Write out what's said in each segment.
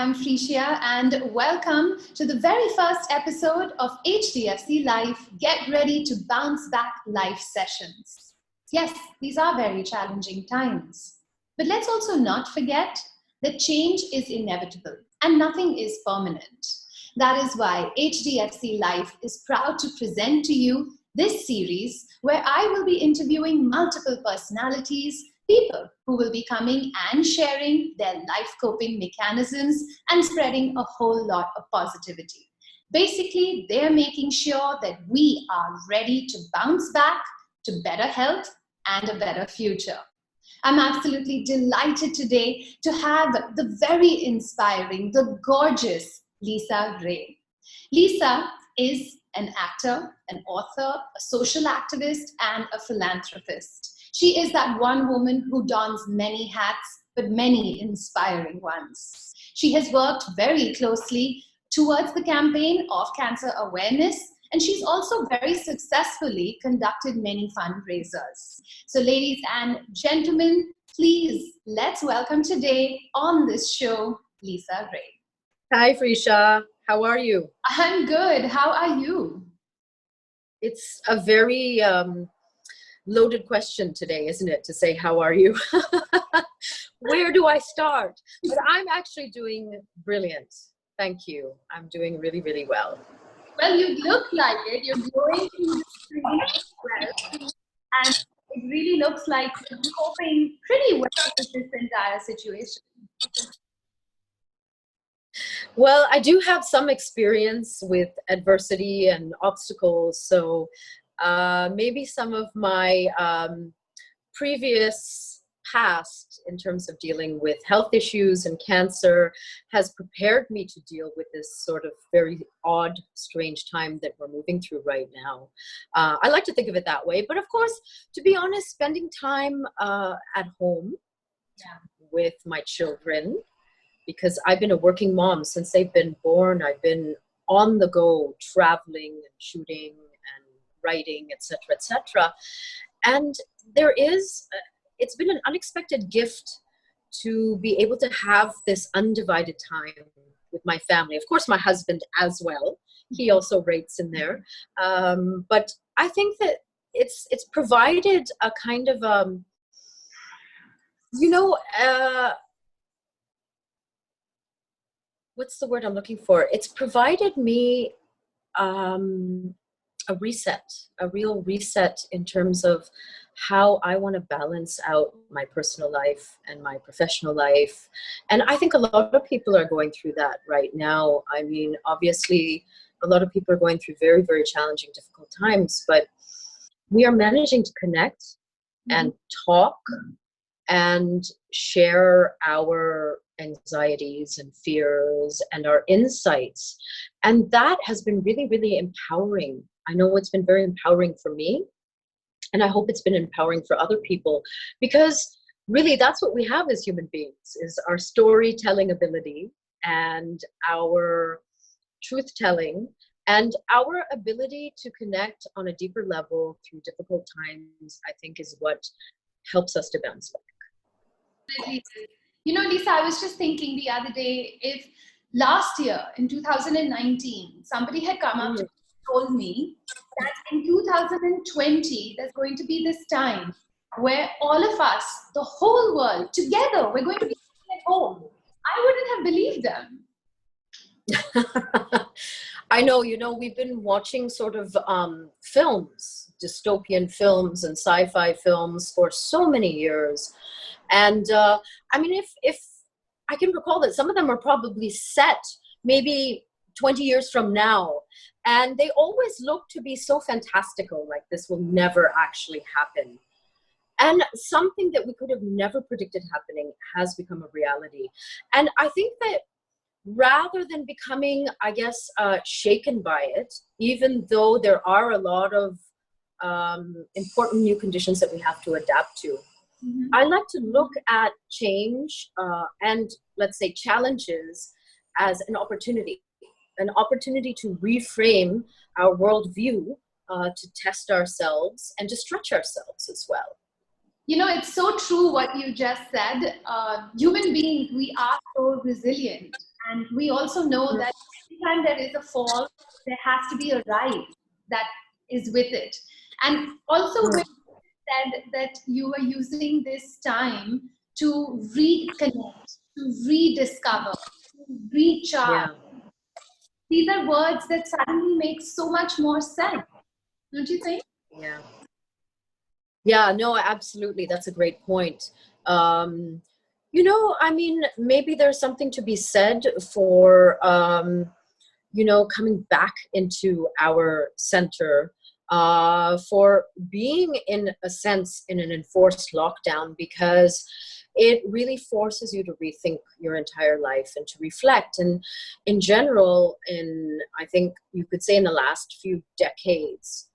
I'm Freishia, and welcome to the very first episode of HDFC Life Get Ready to Bounce Back Life Sessions. Yes, these are very challenging times. But let's also not forget that change is inevitable and nothing is permanent. That is why HDFC Life is proud to present to you this series where I will be interviewing multiple personalities, people who will be coming and sharing their life coping mechanisms and spreading a whole lot of positivity. Basically, they're making sure that we are ready to bounce back to better health and a better future. I'm absolutely delighted today to have the very inspiring, the gorgeous Lisa Ray. Lisa is an actor, an author, a social activist, and a philanthropist. She is that one woman who dons many hats, but many inspiring ones. She has worked very closely towards the campaign of cancer awareness, and she's also very successfully conducted many fundraisers. So ladies and gentlemen, please let's welcome today on this show, Lisa Ray. Hi, Freishia. How are you? I'm good. How are you? It's a very loaded question today, isn't it? To say, how are you? Where do I start? But I'm actually doing brilliant. Thank you. I'm doing really, really well. Well, you look like it. You're going through this really well. And it really looks like you're coping pretty well with this entire situation. Well, I do have some experience with adversity and obstacles. So maybe some of my previous past in terms of dealing with health issues and cancer has prepared me to deal with this sort of very odd, strange time that we're moving through right now. I like to think of it that way. But of course, to be honest, spending time at home with my children, because I've been a working mom since they've been born. I've been on the go, traveling and shooting and writing, etc., etc. And there is, it's been an unexpected gift to be able to have this undivided time with my family. Of course, my husband as well. He also rates in there. But I think that it's provided a kind of, what's the word I'm looking for? It's provided me a reset, a real reset in terms of how I want to balance out my personal life and my professional life. And I think a lot of people are going through that right now. I mean, obviously, a lot of people are going through very, very challenging, difficult times, but we are managing to connect and talk and share our anxieties and fears and our insights. And that has been really, really empowering. I know it's been very empowering for me, and I hope it's been empowering for other people, because really that's what we have as human beings, is our storytelling ability and our truth telling and our ability to connect on a deeper level through difficult times, I think is what helps us to bounce back. You know, Lisa, I was just thinking the other day, if last year in 2019, somebody had come up and told me that in 2020, there's going to be this time where all of us, the whole world together, we're going to be sitting at home, I wouldn't have believed them. I know, we've been watching sort of films, dystopian films and sci-fi films for so many years. And I mean, if I can recall that some of them are probably set maybe 20 years from now, and they always look to be so fantastical, like this will never actually happen. And something that we could have never predicted happening has become a reality. And I think that rather than becoming, I guess, shaken by it, even though there are a lot of important new conditions that we have to adapt to, I like to look at change and, let's say, challenges as an opportunity to reframe our worldview, to test ourselves and to stretch ourselves as well. You know, it's so true what you just said. Human beings, we are so resilient. And we also know that every time there is a fall, there has to be a rise that is with it. And also, when you said that you are using this time to reconnect, to rediscover, to recharge, Yeah. these are words that suddenly make so much more sense, don't you think? Yeah. Yeah, no, absolutely. That's a great point. You know, I mean, maybe there's something to be said for, you know, coming back into our center, for being, in a sense, in an enforced lockdown, because it really forces you to rethink your entire life and to reflect. And in general, I think you could say in the last few decades,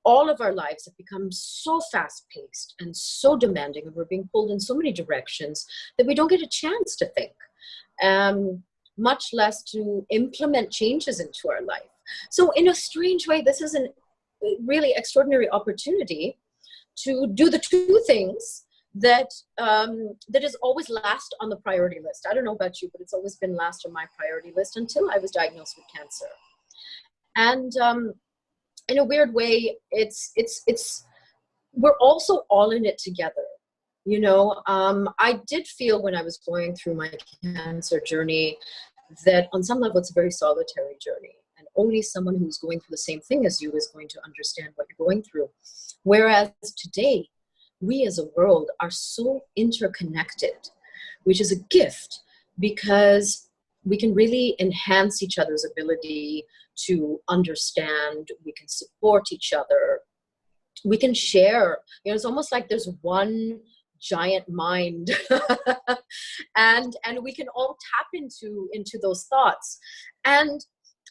all of our lives have become so fast paced and so demanding, and we're being pulled in so many directions that we don't get a chance to think, much less to implement changes into our life. So in a strange way, this is a really extraordinary opportunity to do the two things that that is always last on the priority list. I don't know about you, but it's always been last on my priority list until I was diagnosed with cancer. And in a weird way, it's we're also all in it together. You know, I did feel when I was going through my cancer journey that on some level it's a very solitary journey, and only someone who's going through the same thing as you is going to understand what you're going through. Whereas today, we as a world are so interconnected, which is a gift, because we can really enhance each other's ability to understand, we can support each other, we can share. You know, it's almost like there's one giant mind and we can all tap into those thoughts. And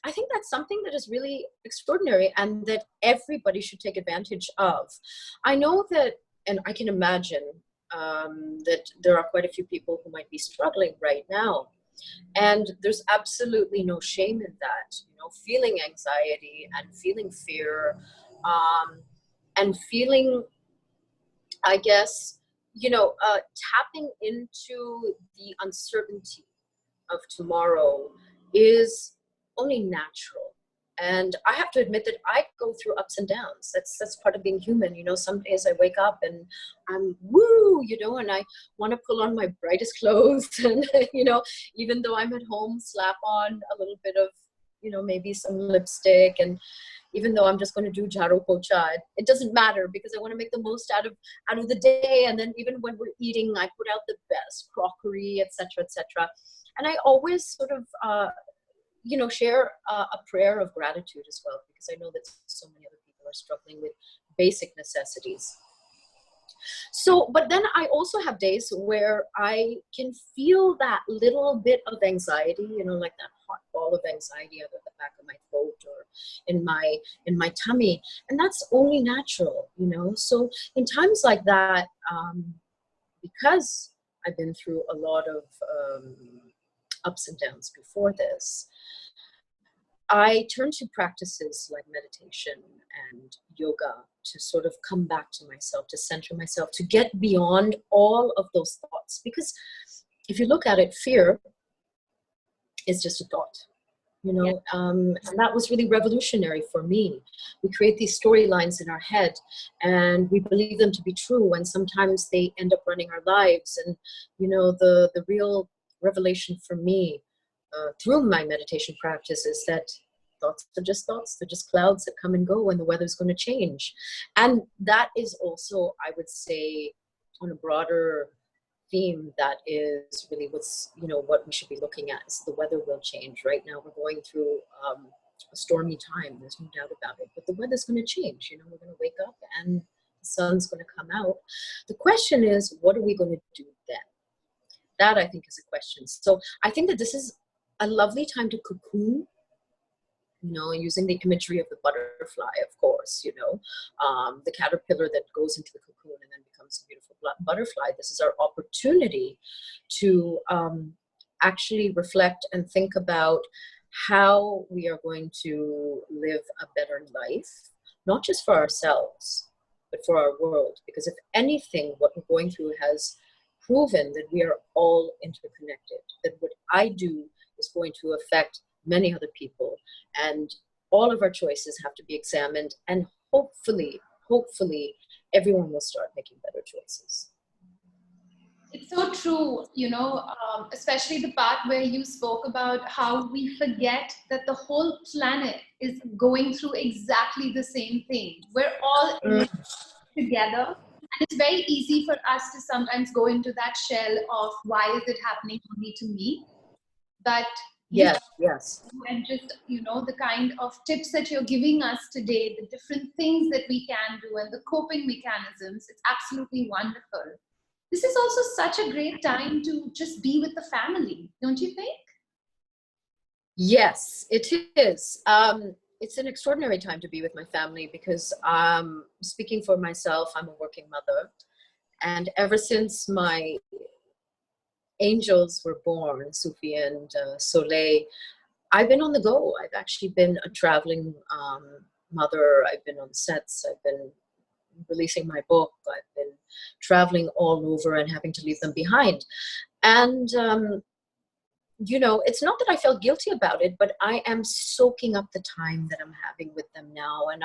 I think that's something that is really extraordinary and that everybody should take advantage of. I know that, and I can imagine that there are quite a few people who might be struggling right now. And there's absolutely no shame in that, you know, feeling anxiety and feeling fear, and feeling, I guess, you know, tapping into the uncertainty of tomorrow is only natural. And I have to admit that I go through ups and downs. That's part of being human. You know, some days I wake up and I'm woo, you know, and I want to pull on my brightest clothes and, you know, even though I'm at home, slap on a little bit of, you know, maybe some lipstick. And even though I'm just going to do jharu pocha, it doesn't matter, because I want to make the most out of the day. And then even when we're eating, I put out the best crockery, etc., etc. And I always sort of, you know, share a prayer of gratitude as well, because I know that so many other people are struggling with basic necessities. So, but then I also have days where I can feel that little bit of anxiety, you know, like that hot ball of anxiety out of the back of my throat or in my tummy, and that's only natural, you know. So in times like that, because I've been through a lot of ups and downs before this, I turn to practices like meditation and yoga to sort of come back to myself, to center myself, to get beyond all of those thoughts. Because if you look at it, fear is just a thought, you know, and that was really revolutionary for me. We create these storylines in our head and we believe them to be true, and sometimes they end up running our lives. And, you know, the real revelation for me through my meditation practice is that thoughts are just thoughts. They're just clouds that come and go, and the weather's going to change. And that is also, I would say, on a broader theme, that is really what's, you know, what we should be looking at is the weather will change. Right now we're going through a stormy time, there's no doubt about it, but the weather's going to change. You know, we're going to wake up and the sun's going to come out. The question is, what are we going to do then? That, I think, is a question. So I think that this is a lovely time to cocoon, you know, using the imagery of the butterfly, of course, you know, the caterpillar that goes into the cocoon and then becomes a beautiful butterfly. This is our opportunity to actually reflect and think about how we are going to live a better life, not just for ourselves, but for our world. Because if anything, what we're going through has proven that we are all interconnected, that what I do is going to affect many other people. And all of our choices have to be examined, and hopefully everyone will start making better choices. It's so true, especially the part where you spoke about how we forget that the whole planet is going through exactly the same thing. We're all in it together. And it's very easy for us to sometimes go into that shell of why is it happening only to me? But yes. And just, the kind of tips that you're giving us today, the different things that we can do and the coping mechanisms, it's absolutely wonderful. This is also such a great time to just be with the family, don't you think? Yes, it is. It's an extraordinary time to be with my family because, speaking for myself, I'm a working mother. And ever since my angels were born, Sufi and Soleil, I've been on the go. I've actually been a traveling mother. I've been on sets. I've been releasing my book. I've been traveling all over and having to leave them behind. And, it's not that I felt guilty about it, but I am soaking up the time that I'm having with them now. And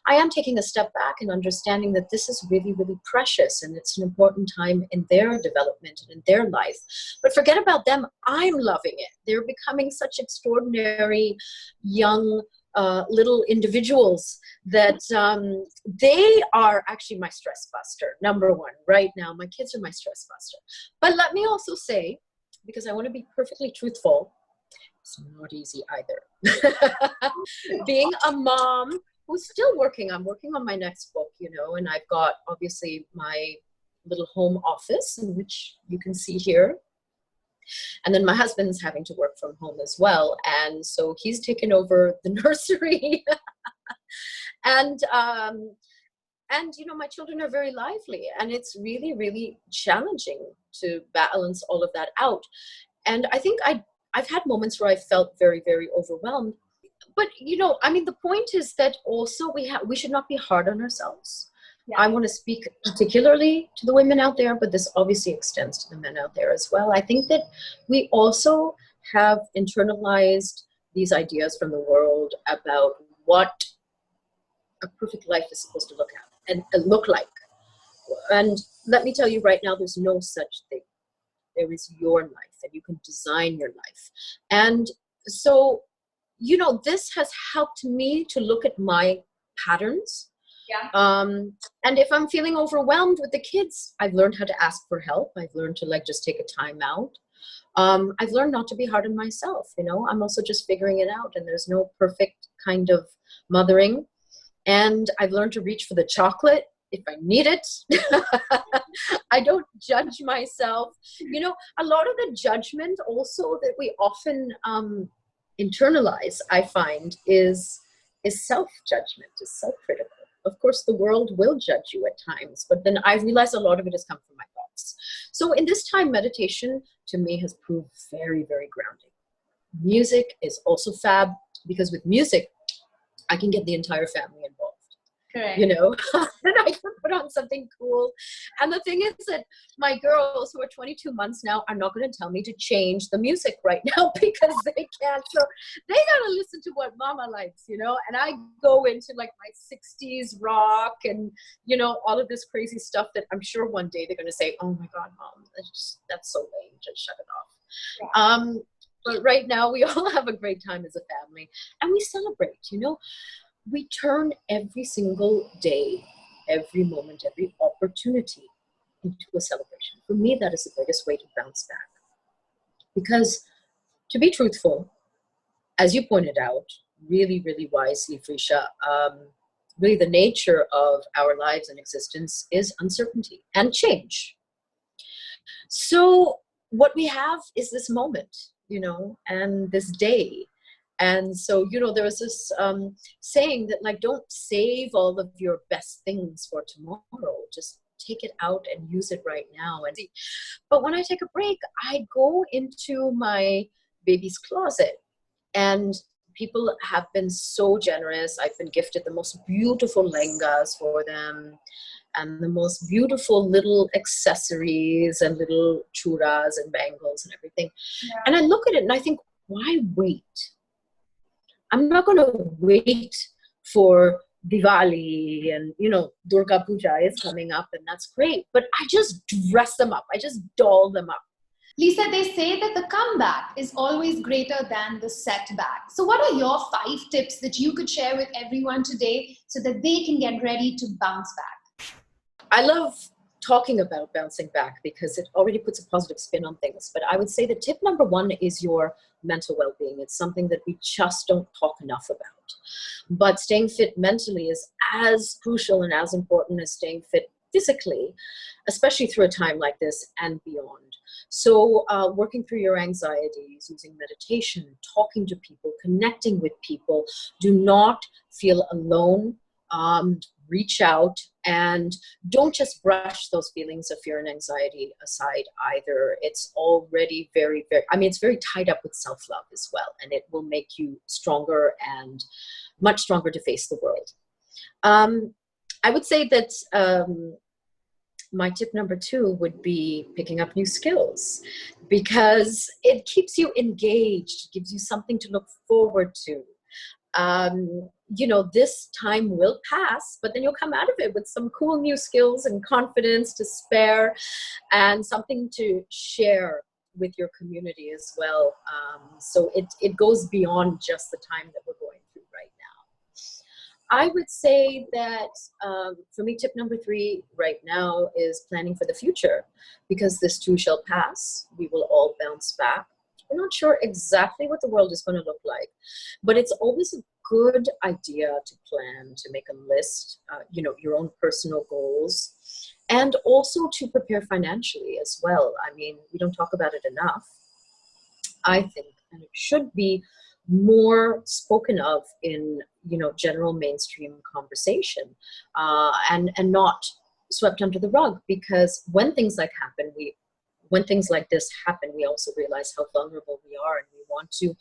I am taking a step back and understanding that this is really, really precious. And it's an important time in their development and in their life. But forget about them. I'm loving it. They're becoming such extraordinary young little individuals that they are actually my stress buster. Number one, right now, my kids are my stress buster. But let me also say, because I want to be perfectly truthful, it's not easy either. Being a mom who's still working, I'm working on my next book, and I've got obviously my little home office, which you can see here. And then my husband's having to work from home as well. And so he's taken over the nursery. And my children are very lively, and it's really, really challenging to balance all of that out. And I think I've had moments where I felt very, very overwhelmed. But, the point is that also we should not be hard on ourselves. Yeah. I want to speak particularly to the women out there, but this obviously extends to the men out there as well. I think that we also have internalized these ideas from the world about what a perfect life is supposed to look at and look like. And let me tell you right now, there's no such thing. There is your life, and you can design your life. And so, this has helped me to look at my patterns. Yeah. And if I'm feeling overwhelmed with the kids, I've learned how to ask for help. I've learned to just take a time out. I've learned not to be hard on myself. I'm also just figuring it out, and there's no perfect kind of mothering. And I've learned to reach for the chocolate if I need it. I don't judge myself. A lot of the judgment also that we often internalize, I find, is self-judgment, is self-critical. Of course, the world will judge you at times, but then I realize a lot of it has come from my thoughts. So in this time, meditation to me has proved very, very grounding. Music is also fab, because with music, I can get the entire family involved. Correct. And I can put on something cool. And the thing is that my girls, who are 22 months now, are not going to tell me to change the music right now because they can't. So they got to listen to what mama likes, and I go into my 60s rock and, all of this crazy stuff that I'm sure one day they're going to say, oh my God, mom, that's so lame. Just shut it off. Yeah. But right now we all have a great time as a family, and we celebrate, We turn every single day, every moment, every opportunity into a celebration. For me, that is the greatest way to bounce back. Because to be truthful, as you pointed out, really, really wisely, Freishia, really the nature of our lives and existence is uncertainty and change. So what we have is this moment, and this day. And so, there was this saying that, don't save all of your best things for tomorrow. Just take it out and use it right now. But when I take a break, I go into my baby's closet, and people have been so generous. I've been gifted the most beautiful lehengas for them, and the most beautiful little accessories and little churas and bangles and everything. Yeah. And I look at it and I think, why wait? I'm not going to wait for Diwali and, Durga Puja is coming up and that's great. But I just dress them up. I just doll them up. Lisa, they say that the comeback is always greater than the setback. So what are your 5 tips that you could share with everyone today so that they can get ready to bounce back? I love talking about bouncing back because it already puts a positive spin on things. But I would say that tip number 1 is your mental well-being. It's something that we just don't talk enough about. But staying fit mentally is as crucial and as important as staying fit physically, especially through a time like this and beyond. So working through your anxieties, using meditation, talking to people, connecting with people. Do not feel alone. Reach out and don't just brush those feelings of fear and anxiety aside either. It's already very, very, it's very tied up with self-love as well, and it will make you stronger and much stronger to face the world. I would say that my tip number 2 would be picking up new skills because it keeps you engaged, gives you something to look forward to. This time will pass, but then you'll come out of it with some cool new skills and confidence to spare and something to share with your community as well. So it goes beyond just the time that we're going through right now. I would say that for me, tip number 3 right now is planning for the future, because this too shall pass. We will all bounce back. We're not sure exactly what the world is going to look like, but it's always a good idea to plan, to make a list, your own personal goals, and also to prepare financially as well. We don't talk about it enough, I think, and it should be more spoken of in, general mainstream conversation, and not swept under the rug, because when things like this happen, we also realize how vulnerable we are, and we want to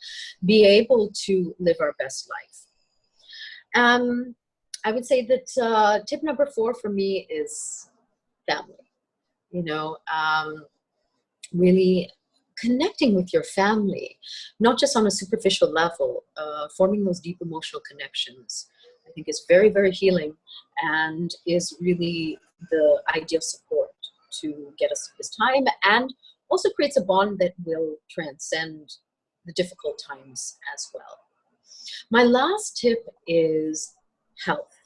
be able to live our best life. I would say that tip number 4 for me is family. Really connecting with your family, not just on a superficial level, forming those deep emotional connections, I think is very, very healing and is really the ideal support to get us through this time, and also creates a bond that will transcend the difficult times as well. My last tip is health.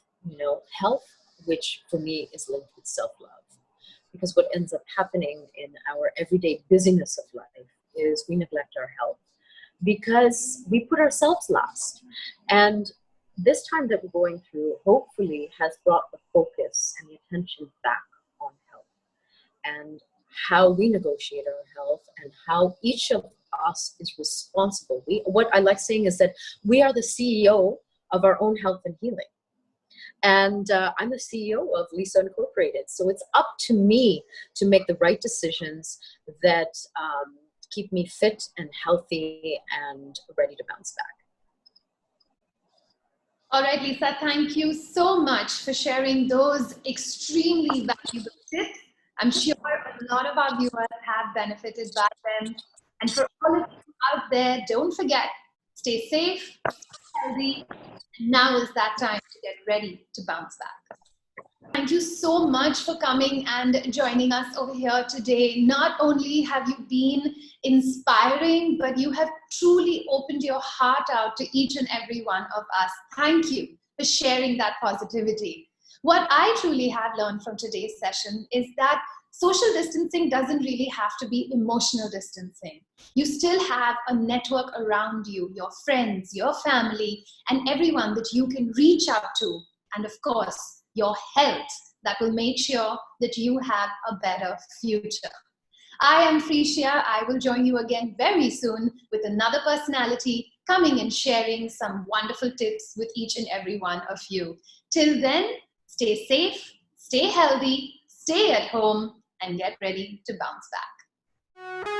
Health, which for me is linked with self-love, because what ends up happening in our everyday busyness of life is we neglect our health because we put ourselves last. And this time that we're going through hopefully has brought the focus and the attention back on health and how we negotiate our health and how each of us is responsible. What I like saying is that we are the CEO of our own health and healing. And I'm the CEO of Lisa Incorporated. So it's up to me to make the right decisions that keep me fit and healthy and ready to bounce back. All right, Lisa, thank you so much for sharing those extremely valuable tips. I'm sure a lot of our viewers have benefited by them. And for all of you out there, don't forget, stay safe, healthy, and now is that time to get ready to bounce back. Thank you so much for coming and joining us over here today. Not only have you been inspiring, but you have truly opened your heart out to each and every one of us. Thank you for sharing that positivity. What I truly have learned from today's session is that social distancing doesn't really have to be emotional distancing. You still have a network around you, your friends, your family, and everyone that you can reach out to. And of course, your health that will make sure that you have a better future. I am Freishia. I will join you again very soon with another personality coming and sharing some wonderful tips with each and every one of you. Till then, stay safe, stay healthy, stay at home, and get ready to bounce back.